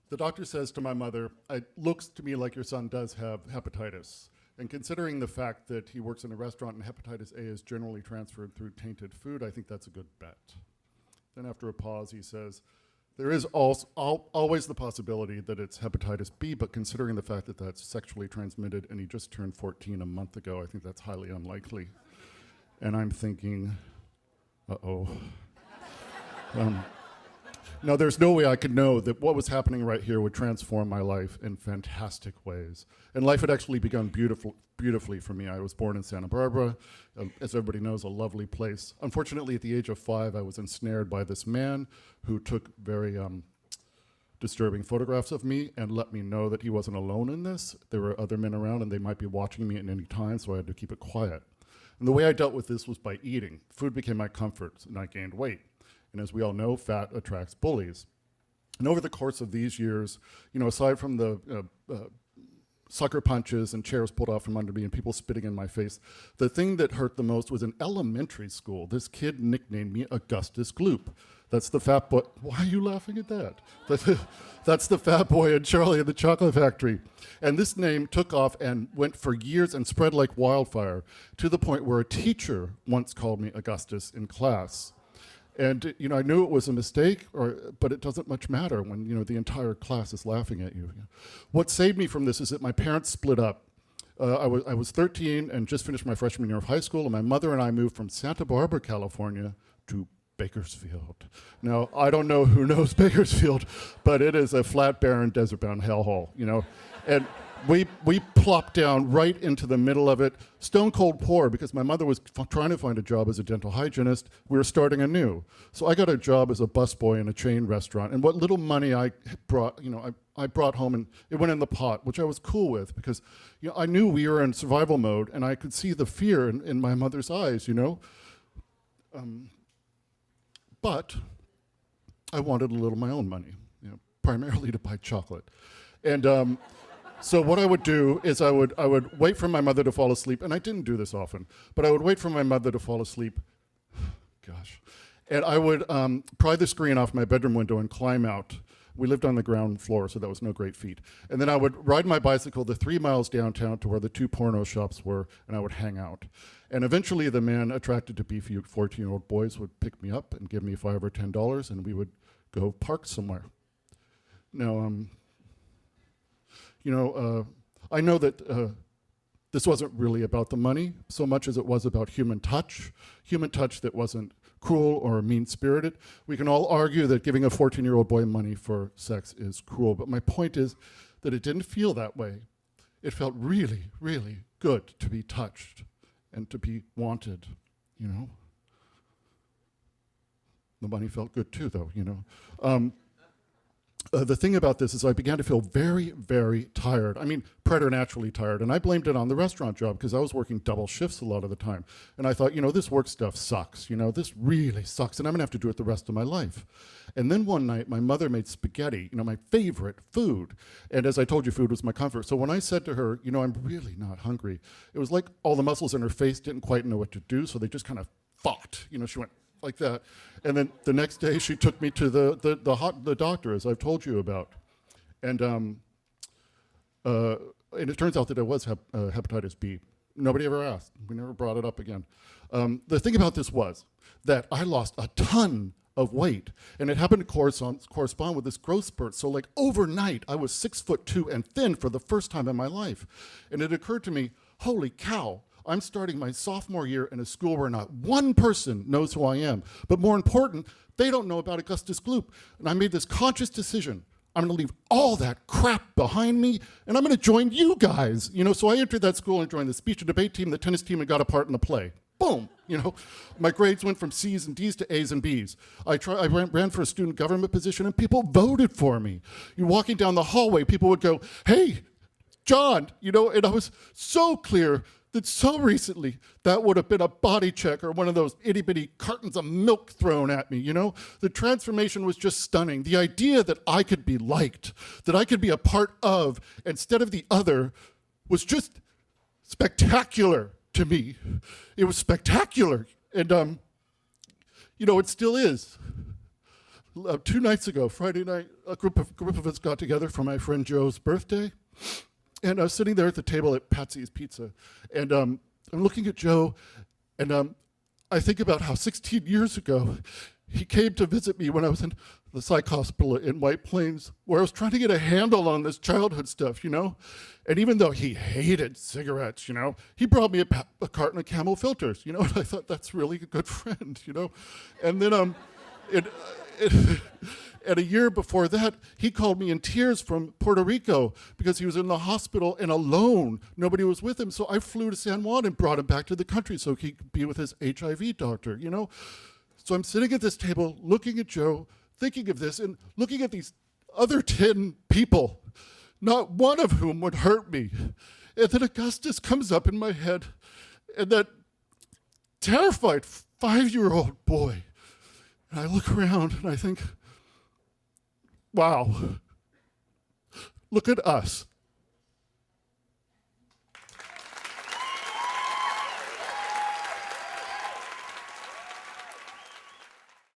The doctor says to my mother, it looks to me like your son does have hepatitis. And considering the fact that he works in a restaurant and hepatitis A is generally transferred through tainted food, I think that's a good bet. Then after a pause, he says, there is always the possibility that it's hepatitis B, but considering the fact that that's sexually transmitted and he just turned 14 a month ago, I think that's highly unlikely. And I'm thinking, uh-oh. Now, there's no way I could know that what was happening right here would transform my life in fantastic ways. And life had actually begun beautifully for me. I was born in Santa Barbara, as everybody knows, a lovely place. Unfortunately, at the age of 5, I was ensnared by this man who took very disturbing photographs of me and let me know that he wasn't alone in this. There were other men around and they might be watching me at any time, so I had to keep it quiet. And the way I dealt with this was by eating. Food became my comfort, and I gained weight. And as we all know, fat attracts bullies. And over the course of these years, aside from the sucker punches and chairs pulled off from under me and people spitting in my face, the thing that hurt the most was in elementary school. This kid nicknamed me Augustus Gloop. That's the fat boy. Why are you laughing at that? That's the fat boy in Charlie and the Chocolate Factory. And this name took off and went for years and spread like wildfire to the point where a teacher once called me Augustus in class. And I knew it was a mistake, but it doesn't much matter when the entire class is laughing at you. What saved me from this is that my parents split up. I was 13 and just finished my freshman year of high school, and my mother and I moved from Santa Barbara, California, to Bakersfield. Now, I don't know who knows Bakersfield, but it is a flat, barren, desert-bound hellhole. And we plopped down right into the middle of it, stone cold poor, because my mother was trying to find a job as a dental hygienist. We were starting anew. So I got a job as a busboy in a chain restaurant. And what little money I brought, I brought home, and it went in the pot, which I was cool with because I knew we were in survival mode, and I could see the fear in my mother's eyes, But I wanted a little of my own money, primarily to buy chocolate. And so what I would do is I would wait for my mother to fall asleep, and I didn't do this often, but I would wait for my mother to fall asleep, gosh, and I would pry the screen off my bedroom window and climb out. We lived on the ground floor, so that was no great feat. And then I would ride my bicycle the 3 miles downtown to where the 2 porno shops were, and I would hang out. And eventually the man attracted to beefy 14-year-old boys would pick me up and give me $5 or $10, and we would go park somewhere. Now, I know that this wasn't really about the money so much as it was about human touch that wasn't cruel or mean-spirited. We can all argue that giving a 14-year-old boy money for sex is cruel, but my point is that it didn't feel that way. It felt really, really good to be touched and to be wanted, The money felt good too, though, The thing about this is I began to feel very, very tired. I mean, preternaturally tired. And I blamed it on the restaurant job because I was working double shifts a lot of the time. And I thought, this work stuff sucks. This really sucks. And I'm going to have to do it the rest of my life. And then one night, my mother made spaghetti, my favorite food. And as I told you, food was my comfort. So when I said to her, I'm really not hungry, it was like all the muscles in her face didn't quite know what to do. So they just kind of fought. She went like that. And then the next day she took me to the doctor, as I've told you about. And it turns out that it was hepatitis B. Nobody ever asked. We never brought it up again. The thing about this was that I lost a ton of weight, and it happened to correspond with this growth spurt. So like overnight, I was 6'2" and thin for the first time in my life. And it occurred to me, holy cow, I'm starting my sophomore year in a school where not one person knows who I am. But more important, they don't know about Augustus Gloop. And I made this conscious decision. I'm going to leave all that crap behind me, and I'm going to join you guys. So I entered that school and joined the speech and debate team, the tennis team, and got a part in the play. Boom. My grades went from C's and D's to A's and B's. I ran for a student government position, and people voted for me. You're walking down the hallway, people would go, hey, John, and I was so clear that so recently that would have been a body check or one of those itty-bitty cartons of milk thrown at me, The transformation was just stunning. The idea that I could be liked, that I could be a part of instead of the other was just spectacular to me. It was spectacular. And, it still is. 2 nights ago, Friday night, a group of us got together for my friend Joe's birthday, and I was sitting there at the table at Patsy's Pizza, and I'm looking at Joe, and I think about how 16 years ago he came to visit me when I was in the psych hospital in White Plains, where I was trying to get a handle on this childhood stuff, you know? And even though he hated cigarettes, you know, he brought me a carton of Camel filters, you know? And I thought, that's really a good friend, you know? And then and a year before that, he called me in tears from Puerto Rico because he was in the hospital and alone. Nobody was with him. So I flew to San Juan and brought him back to the country so he could be with his HIV doctor, you know? So I'm sitting at this table looking at Joe, thinking of this, and looking at these other 10 people, not one of whom would hurt me. And then Augustus comes up in my head, and that terrified 5-year-old boy. And I look around and I think, wow, look at us.